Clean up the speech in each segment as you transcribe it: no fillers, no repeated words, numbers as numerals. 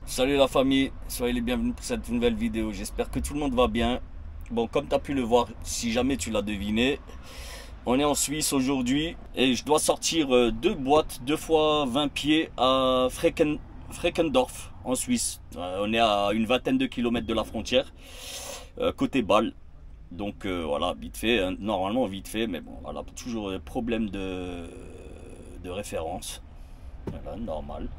Salut la famille, soyez les bienvenus pour cette nouvelle vidéo. J'espère que tout le monde va bien. Bon, comme tu as pu le voir, si jamais tu l'as deviné, on est en Suisse aujourd'hui et je dois sortir deux boîtes, 2 fois 20 pieds à Freckendorf en Suisse. On est à une vingtaine de kilomètres de la frontière, côté Bâle. Donc voilà, vite fait, hein, normalement vite fait, mais bon, voilà, toujours problème de référence. Voilà, normal.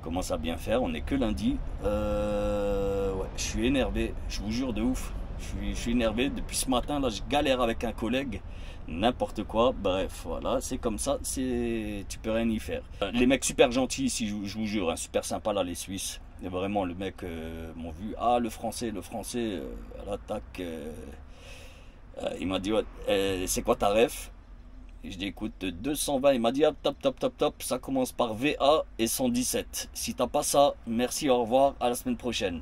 Commence à bien faire, on n'est que lundi. Ouais, je suis énervé, je vous jure de ouf. Je suis énervé depuis ce matin, là je galère avec un collègue, n'importe quoi. Bref, voilà, c'est comme ça, tu peux rien y faire. Les mecs super gentils ici, je vous jure, hein, super sympa là les Suisses. Et vraiment le mec m'ont vu, ah le français, à l'attaque. Il m'a dit, ouais, c'est quoi ta ref? Je dis écoute 220, il m'a dit ah, top, ça commence par VA et 117. Si t'as pas ça, merci, au revoir, à la semaine prochaine.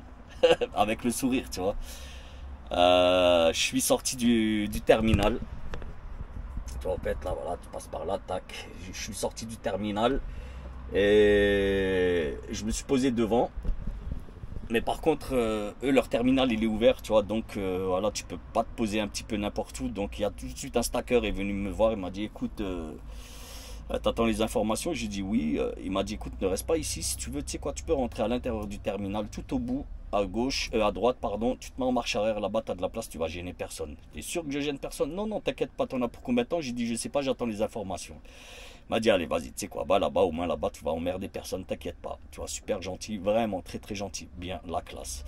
Avec le sourire, tu vois. Je suis sorti du terminal. Tu répètes là, voilà, tu passes par là, tac. Je suis sorti du terminal et je me suis posé devant. Mais par contre, eux, leur terminal, il est ouvert, tu vois. Donc, voilà, tu peux pas te poser un petit peu n'importe où. Donc, il y a tout de suite un stacker est venu me voir. Il m'a dit, écoute, t'attends les informations? J'ai dit oui. Il m'a dit, écoute, ne reste pas ici. Si tu veux, tu sais quoi, tu peux rentrer à l'intérieur du terminal, tout au bout, à gauche, à droite, pardon. Tu te mets en marche arrière, là-bas, tu as de la place, tu vas gêner personne. T'es sûr que je gêne personne? Non, non, t'inquiète pas, t'en as pour combien de temps? J'ai dit, je sais pas, j'attends les informations. Il m'a dit allez vas-y, tu sais quoi, bah là-bas, au moins là-bas tu vas emmerder personne, t'inquiète pas, tu vois, super gentil, vraiment très gentil, bien la classe.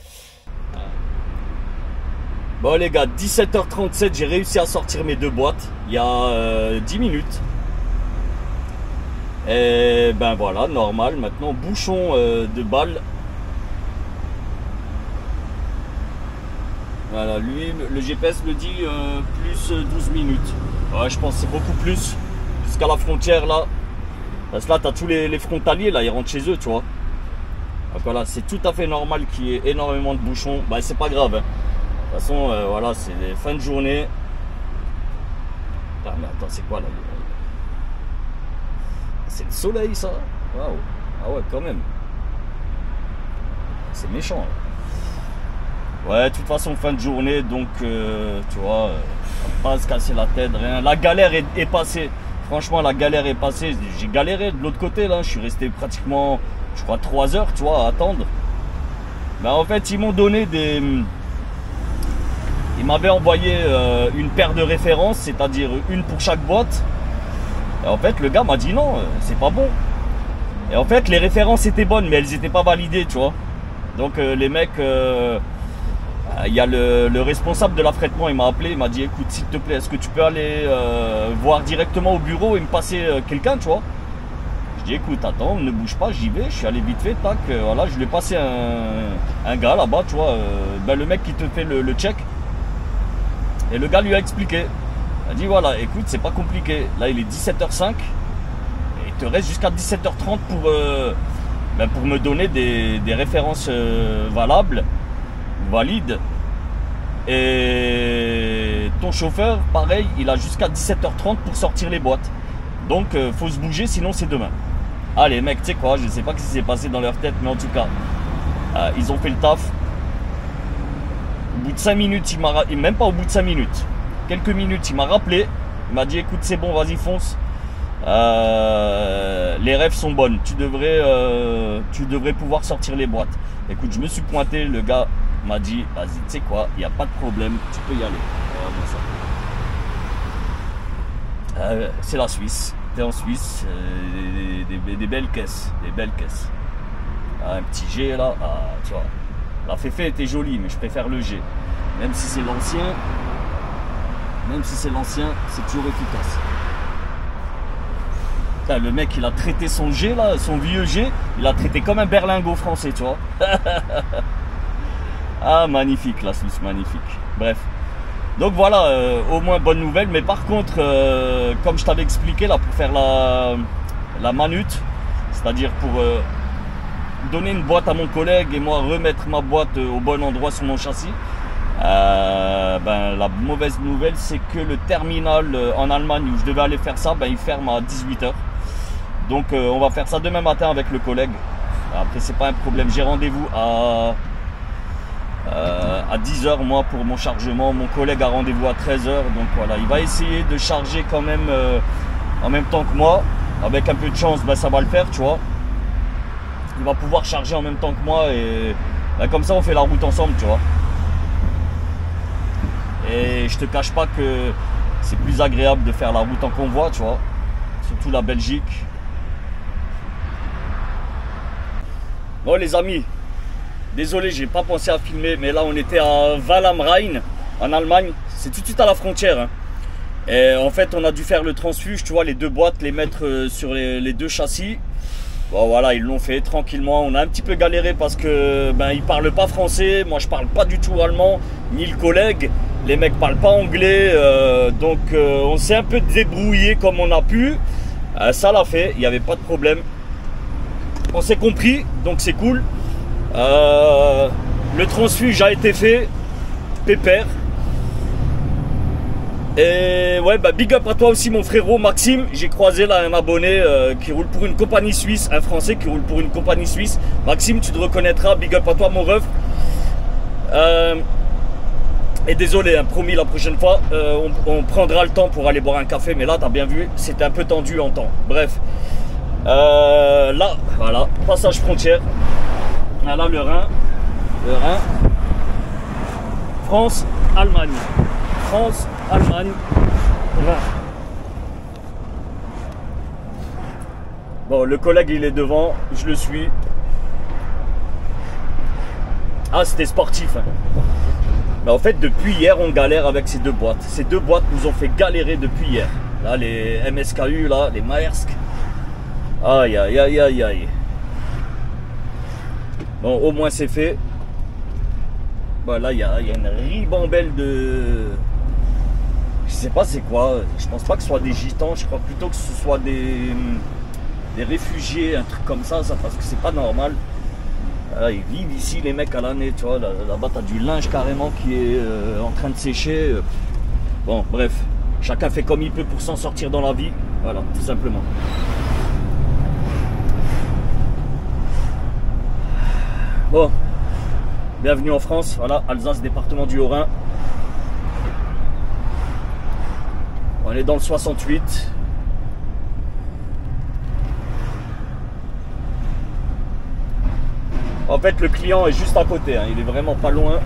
Bon les gars, 17h37, j'ai réussi à sortir mes deux boîtes il y a 10 minutes. Et ben voilà, normal, maintenant bouchon de Bâle. Voilà, lui le GPS me dit plus 12 minutes. Ouais, je pense que c'est beaucoup plus. Jusqu'à la frontière là, parce que là tu as tous les frontaliers là, ils rentrent chez eux, tu vois. Donc voilà, c'est tout à fait normal qu'il y ait énormément de bouchons. Bah c'est pas grave, hein. De toute façon voilà, c'est les fins de journée. Ah mais attends, c'est quoi là? C'est le soleil ça. Waouh. Ah ouais, quand même, c'est méchant là. Ouais, de toute façon fin de journée, donc tu vois, pas se casser la tête, rien. La galère est passée. Franchement, la galère est passée. J'ai galéré de l'autre côté là. Je suis resté pratiquement, je crois, 3 heures, tu vois, à attendre. Mais en fait, ils m'ont donné des. Ils m'avaient envoyé une paire de références, c'est-à-dire une pour chaque boîte. Et en fait, le gars m'a dit non, c'est pas bon. Et en fait, les références étaient bonnes, mais elles n'étaient pas validées, tu vois. Donc les mecs. Il y a le responsable de l'affrètement, il m'a appelé, il m'a dit écoute s'il te plaît, est-ce que tu peux aller voir directement au bureau et me passer quelqu'un, tu vois. Je dis écoute attends, ne bouge pas, j'y vais, je suis allé vite fait, tac, voilà, je lui ai passé un gars là-bas, tu vois, ben, le mec qui te fait le check. Et le gars lui a expliqué, il a dit voilà, écoute c'est pas compliqué, là il est 17h05, et il te reste jusqu'à 17h30 pour me donner des références valables, valide. Et ton chauffeur pareil, il a jusqu'à 17h30 pour sortir les boîtes, donc faut se bouger sinon c'est demain. Allez mec, tu sais quoi, je sais pas ce qui s'est passé dans leur tête, mais en tout cas ils ont fait le taf. Au bout de 5 minutes, même pas au bout de 5 minutes, quelques minutes, il m'a rappelé, il m'a dit écoute c'est bon, vas-y fonce, les rêves sont bonnes, tu devrais tu devrais pouvoir sortir les boîtes. Écoute, je me suis pointé, le gars m'a dit, vas-y, tu sais quoi, il n'y a pas de problème, tu peux y aller. C'est la Suisse. T'es en Suisse, des belles caisses, Ah, un petit G là, tu vois. La Féfé était jolie, mais je préfère le G. Même si c'est l'ancien, c'est toujours efficace. Putain, le mec, il a traité son G là, son vieux G, il a traité comme un berlingot français, tu vois. Ah, magnifique, la Suisse, magnifique. Bref. Donc voilà, au moins bonne nouvelle. Mais par contre, comme je t'avais expliqué là, pour faire la manute, c'est-à-dire pour donner une boîte à mon collègue et moi remettre ma boîte au bon endroit sur mon châssis, la mauvaise nouvelle, c'est que le terminal en Allemagne où je devais aller faire ça, il ferme à 18 h. Donc on va faire ça demain matin avec le collègue. Après, c'est pas un problème, j'ai rendez-vous à 10 h moi pour mon chargement. Mon collègue a rendez-vous à 13 h. Donc voilà, il va essayer de charger quand même en même temps que moi. Avec un peu de chance, ça va le faire, tu vois. Il va pouvoir charger en même temps que moi et comme ça on fait la route ensemble, tu vois. Et je te cache pas que c'est plus agréable de faire la route en convoi, tu vois. Surtout la Belgique. Bon les amis, désolé, j'ai pas pensé à filmer, mais là on était à Wall am Rhein en Allemagne. C'est tout de suite à la frontière, hein. Et en fait on a dû faire le transfuge, tu vois, les deux boîtes, les mettre sur les deux châssis. Bon voilà, ils l'ont fait tranquillement. On a un petit peu galéré parce que ils parlent pas français, moi je parle pas du tout allemand, ni le collègue, les mecs parlent pas anglais, donc on s'est un peu débrouillé comme on a pu. Ça l'a fait, il n'y avait pas de problème. On s'est compris, donc c'est cool. Le transfuge a été fait, pépère. Et ouais, big up à toi aussi mon frérot Maxime. J'ai croisé là un abonné qui roule pour une compagnie suisse, un français qui roule pour une compagnie suisse. Maxime, tu te reconnaîtras, big up à toi mon ref. Et désolé, hein, promis, la prochaine fois on prendra le temps pour aller boire un café. Mais là t'as bien vu, c'était un peu tendu en temps. Bref, là voilà, passage frontière. Là le Rhin, France, Allemagne, France, Allemagne, Rhin. Bon, le collègue il est devant, je le suis. Ah, c'était sportif, hein. En fait, depuis hier, on galère avec ces deux boîtes. Ces deux boîtes nous ont fait galérer depuis hier. Là, les MSKU, là, les Maersk. Aïe, aïe, aïe, aïe, aïe. Bon, au moins c'est fait. Bon, là, il y a une ribambelle de... Je sais pas c'est quoi. Je pense pas que ce soit des gitans. Je crois plutôt que ce soit des réfugiés, un truc comme ça parce que c'est pas normal. Ils vivent ici les mecs à l'année, tu vois. Là-bas t'as du linge carrément qui est en train de sécher. Bon, bref, chacun fait comme il peut pour s'en sortir dans la vie. Voilà, tout simplement. Bon, bienvenue en France. Voilà, Alsace, département du Haut-Rhin. On est dans le 68. En fait, le client est juste à côté, hein. Il est vraiment pas loin.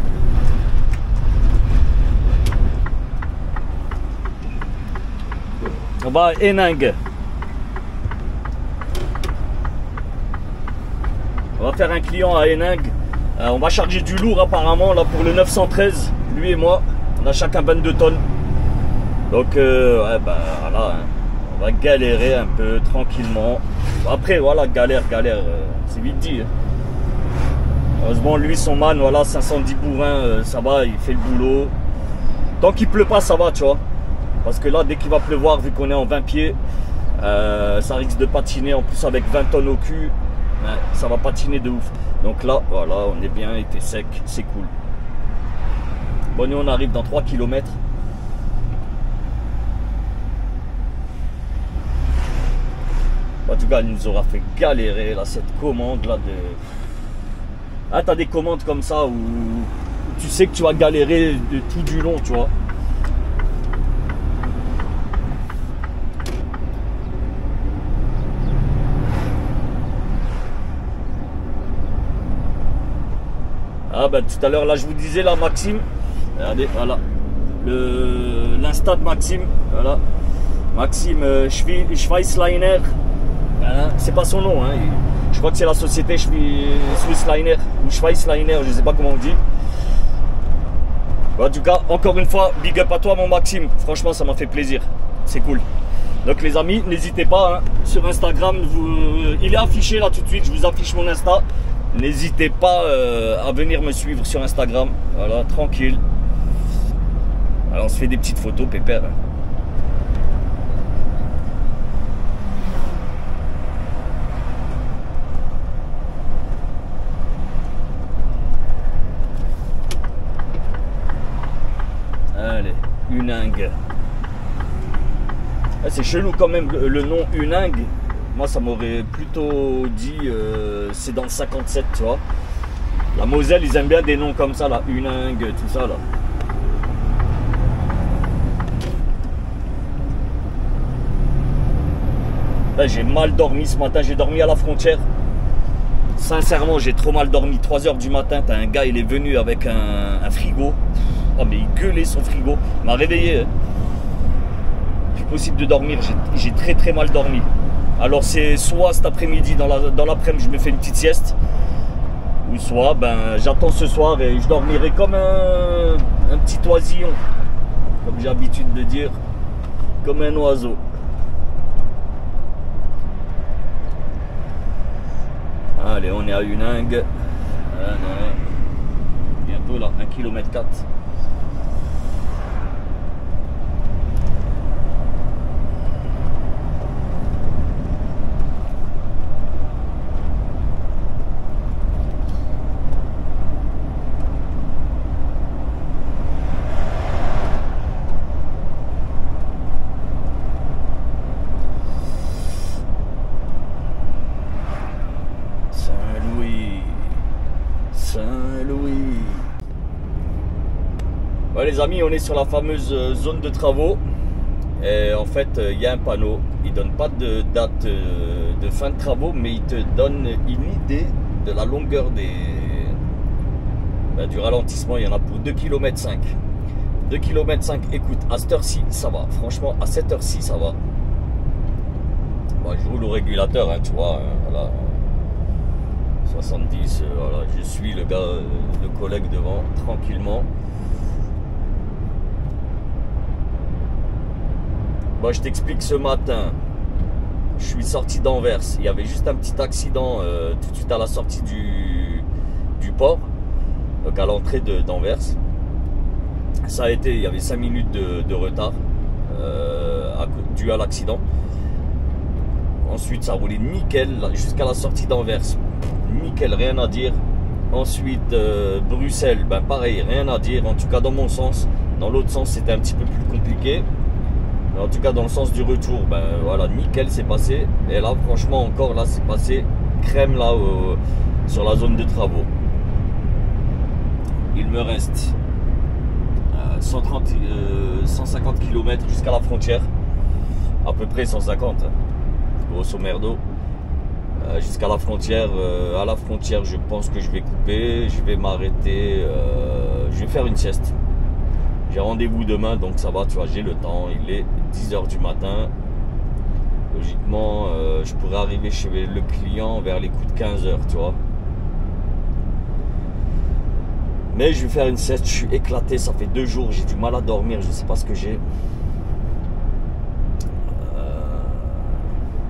On va à Henning. On va faire un client à Henning. On va charger du lourd apparemment là pour le 913. Lui et moi, on a chacun 22 tonnes. Donc ouais, voilà, hein. On va galérer un peu tranquillement. Après voilà, galère, c'est vite dit, hein. Heureusement lui son man, voilà, 510 bourrins, ça va, il fait le boulot. Tant qu'il pleut pas, ça va, tu vois. Parce que là, dès qu'il va pleuvoir, vu qu'on est en 20 pieds, ça risque de patiner. En plus avec 20 tonnes au cul, ouais, ça va patiner de ouf. Donc là, voilà, on est bien, il était sec, c'est cool. Bon, nous on arrive dans 3 km. En tout cas, elle nous aura fait galérer là, cette commande là de... Ah, t'as des commandes comme ça où tu sais que tu vas galérer de tout du long, tu vois. Ah ben tout à l'heure, là je vous disais, là Maxime, regardez, voilà, l'insta de Maxime, voilà, Maxime Schweissleiner, voilà, c'est pas son nom, hein, je crois que c'est la société Schweissleiner, ou Schweissleiner, je sais pas comment on dit. En tout cas, encore une fois, big up à toi mon Maxime, franchement ça m'a fait plaisir, c'est cool. Donc les amis, n'hésitez pas, hein, sur Instagram, il est affiché là tout de suite, je vous affiche mon Insta. N'hésitez pas à venir me suivre sur Instagram, voilà, tranquille. Alors on se fait des petites photos, pépère. Allez, Huningue. Ah, c'est chelou quand même le nom Huningue. Moi ça m'aurait plutôt dit c'est dans le 57, tu vois. La Moselle ils aiment bien des noms comme ça là, Huningue, tout ça là. Là j'ai mal dormi ce matin, j'ai dormi à la frontière. Sincèrement j'ai trop mal dormi, 3 h du matin, t'as un gars il est venu avec un frigo. Oh mais il gueulait son frigo, il m'a réveillé. Hein. Plus possible de dormir, j'ai très mal dormi. Alors c'est soit cet après-midi, dans l'après-midi je me fais une petite sieste, ou soit ben j'attends ce soir et je dormirai comme un petit oisillon, comme j'ai l'habitude de dire, comme un oiseau. Allez, on est à Huningue, bientôt là, 1,4 km. Ouais, les amis, on est sur la fameuse zone de travaux et en fait il y a un panneau, il donne pas de date de fin de travaux, mais il te donne une idée de la longueur du ralentissement. Il y en a pour 2,5 km. 2,5 km, écoute, à cette heure-ci ça va, franchement à cette heure-ci ça va. Bon, je roule au régulateur, hein, tu vois, voilà, 70, voilà, je suis le gars, le collègue devant, tranquillement. Bon, je t'explique, ce matin, je suis sorti d'Anvers. Il y avait juste un petit accident tout de suite à la sortie du port, donc à l'entrée d'Anvers. Ça a été, il y avait 5 minutes de retard dû à l'accident. Ensuite, ça a roulé nickel jusqu'à la sortie d'Anvers. Nickel, rien à dire. Ensuite, Bruxelles, ben pareil, rien à dire. En tout cas, dans mon sens. Dans l'autre sens, c'était un petit peu plus compliqué. En tout cas dans le sens du retour, ben voilà, nickel, c'est passé. Et là franchement encore là c'est passé crème là sur la zone de travaux. Il me reste 150 km jusqu'à la frontière, à peu près 150 grosso merdo, jusqu'à la frontière. À la frontière je pense que je vais couper, je vais m'arrêter, je vais faire une sieste. J'ai rendez-vous demain, donc ça va, tu vois, j'ai le temps. Il est 10 h du matin. Logiquement, je pourrais arriver chez le client vers les coups de 15 h, tu vois. Mais je vais faire une sieste, je suis éclaté, ça fait 2 jours, j'ai du mal à dormir, je sais pas ce que j'ai.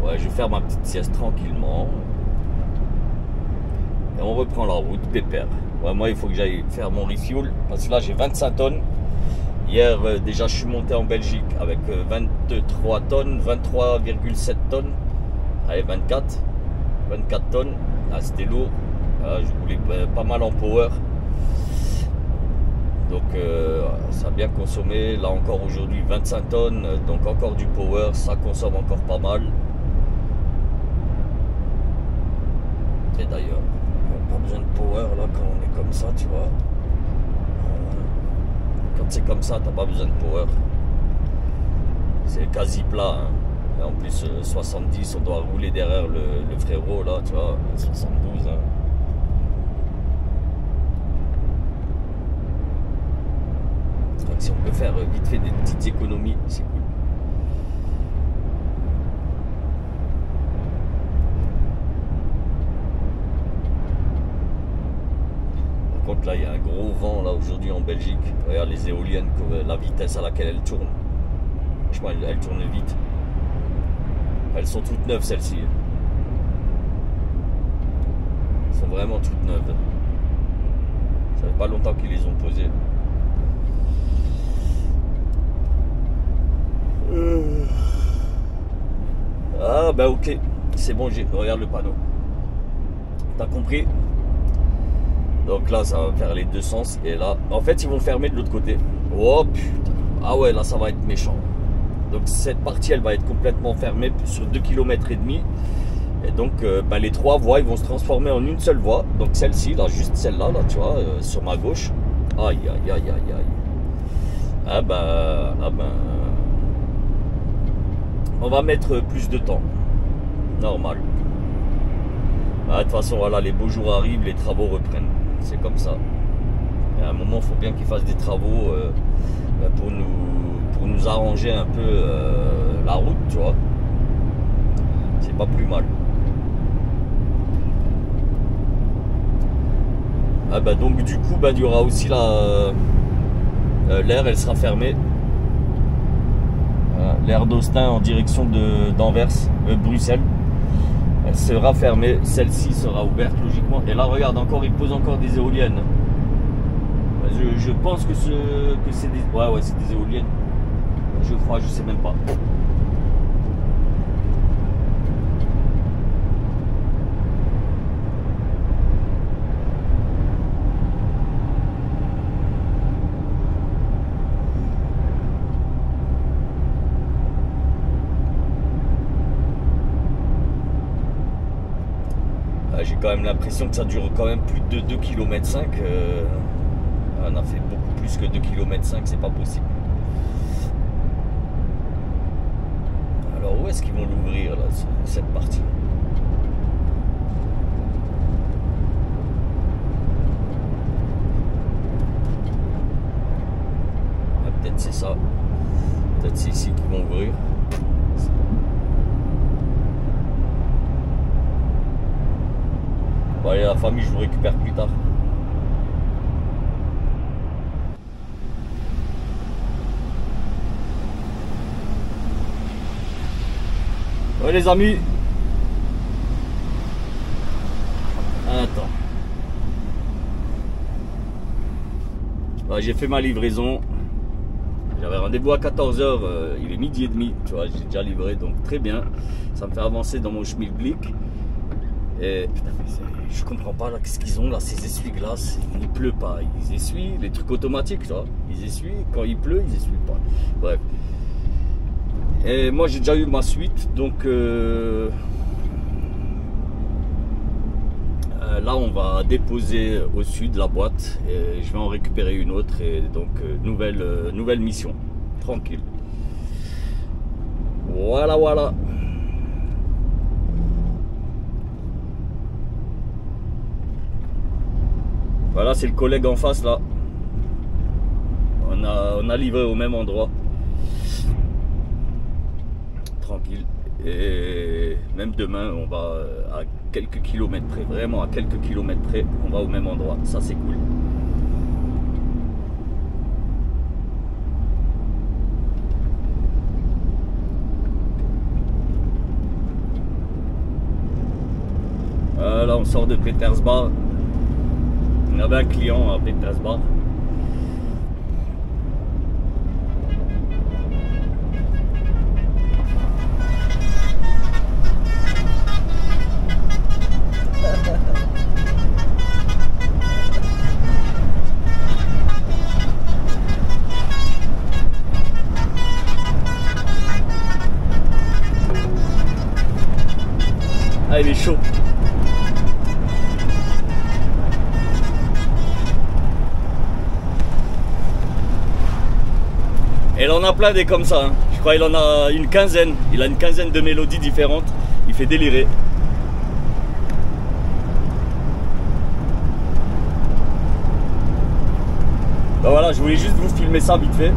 Ouais, je vais faire ma petite sieste tranquillement. Et on reprend la route, pépère. Ouais, moi, il faut que j'aille faire mon refuel, parce que là, j'ai 25 tonnes. Hier, déjà, je suis monté en Belgique avec 23 tonnes, 23,7 tonnes. Allez, 24 tonnes. Ah, c'était lourd. Je roulais pas mal en power. Donc, ça a bien consommé. Là, encore aujourd'hui, 25 tonnes. Donc, encore du power. Ça consomme encore pas mal. Et d'ailleurs, on n'a pas besoin de power là quand on est comme ça, tu vois. Quand c'est comme ça, t'as pas besoin de power. C'est quasi plat. Hein. Et en plus, 70, on doit rouler derrière le frérot là, tu vois. 72. Hein. te fait des petites économies, c'est cool. Par contre là il y a un gros vent là aujourd'hui en Belgique. Regarde les éoliennes, la vitesse à laquelle elles tournent. Franchement elles tournent vite. Elles sont toutes neuves celles-ci. Elles sont vraiment toutes neuves. Ça fait pas longtemps qu'ils les ont posées. Ah bah ok, c'est bon, regarde le panneau. T'as compris? Donc là ça va faire les deux sens. Et là, en fait ils vont fermer de l'autre côté. Oh putain. Ah ouais, là ça va être méchant. Donc cette partie elle va être complètement fermée sur 2,5 km. Et donc bah, les 3 voies ils vont se transformer en une seule voie. Donc celle-ci, là, juste celle-là, là, tu vois, sur ma gauche. Aïe aïe aïe aïe aïe. Ah ben on va mettre plus de temps. Normal. Ah, de toute façon voilà, les beaux jours arrivent, les travaux reprennent. C'est comme ça. Et à un moment il faut bien qu'ils fassent des travaux pour nous arranger un peu la route, tu vois. C'est pas plus mal. Ah bah donc du coup bah, il y aura aussi l'air, elle sera fermée. L'aire d'Austin en direction d'Anvers, Bruxelles. Elle sera fermée, celle-ci sera ouverte logiquement. Et là regarde encore, il pose encore des éoliennes. Je pense que c'est des... Ouais c'est des éoliennes. Je crois, je sais même pas. J'ai quand même l'impression que ça dure quand même plus de 2,5 km. On a fait beaucoup plus que 2,5 km, c'est pas possible. Alors où est-ce qu'ils vont l'ouvrir là, cette partie? Ah, peut-être c'est ça. Peut-être c'est ici qu'ils vont ouvrir. Bon, allez la famille, je vous récupère plus tard. Ouais les amis. Attends. Ouais, j'ai fait ma livraison. J'avais rendez-vous à 14 h, il est 12h30, tu vois, j'ai déjà livré, donc très bien. Ça me fait avancer dans mon schmilblick. Et putain, je comprends pas là, qu'est-ce qu'ils ont là, ces essuie-glaces. Il pleut pas, ils essuient, les trucs automatiques, tu vois. Ils essuient, quand il pleut, ils essuient pas. Bref. Et moi j'ai déjà eu ma suite, donc là on va déposer au sud la boîte et je vais en récupérer une autre et donc nouvelle mission, tranquille. Voilà. Voilà, c'est le collègue en face là. On a livré au même endroit. Tranquille. Et même demain, on va à quelques kilomètres près, vraiment à quelques kilomètres près, on va au même endroit. Ça, c'est cool. Voilà, on sort de Petersburg. On avait un client à Petersburg. Ah, il est chaud. Et il en a plein des comme ça. Hein. Je crois qu'il en a une quinzaine. Il a une quinzaine de mélodies différentes. Il fait délirer. Ben voilà, je voulais juste vous filmer ça vite fait.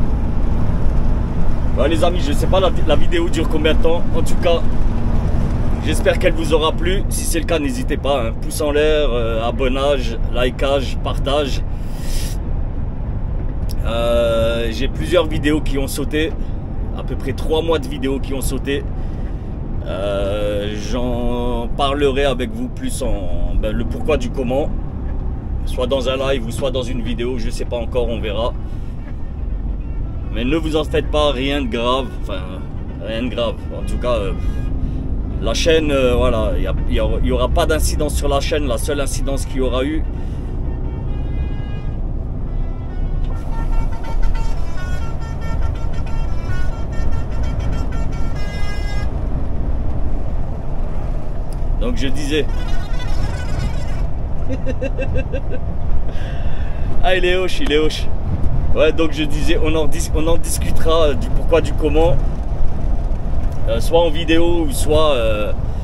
Les amis, je sais pas la vidéo dure combien de temps. En tout cas, j'espère qu'elle vous aura plu. Si c'est le cas, n'hésitez pas, hein. Pouce en l'air, abonnage, likeage, partage. J'ai plusieurs vidéos qui ont sauté. À peu près 3 mois de vidéos qui ont sauté. J'en parlerai avec vous plus en le pourquoi du comment. Soit dans un live ou soit dans une vidéo. Je sais pas encore, on verra. Mais ne vous en faites pas, rien de grave. Enfin, rien de grave. En tout cas, la chaîne, voilà, il y aura pas d'incidence sur la chaîne. La seule incidence qu'il y aura eu, donc je disais. Ah, il est hoche, il est hoche. Ouais, donc je disais, on en discutera du pourquoi, du comment. Soit en vidéo ou soit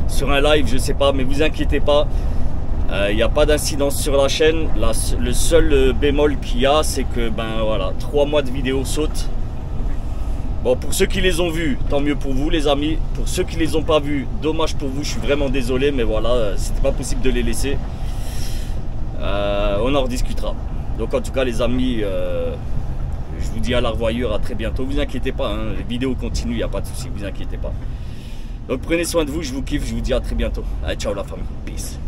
sur un live, je sais pas, mais vous inquiétez pas. Il n'y a pas d'incidence sur la chaîne. Le seul bémol qu'il y a, c'est que ben voilà, 3 mois de vidéos sautent. Bon, pour ceux qui les ont vus, tant mieux pour vous les amis. Pour ceux qui les ont pas vus, dommage pour vous, je suis vraiment désolé, mais voilà, c'était pas possible de les laisser. On en rediscutera. Donc en tout cas les amis, je vous dis à la revoyure, à très bientôt. Vous inquiétez pas, hein, les vidéos continuent, il n'y a pas de souci, vous inquiétez pas. Donc prenez soin de vous, je vous kiffe, je vous dis à très bientôt. Allez, ciao la famille, peace.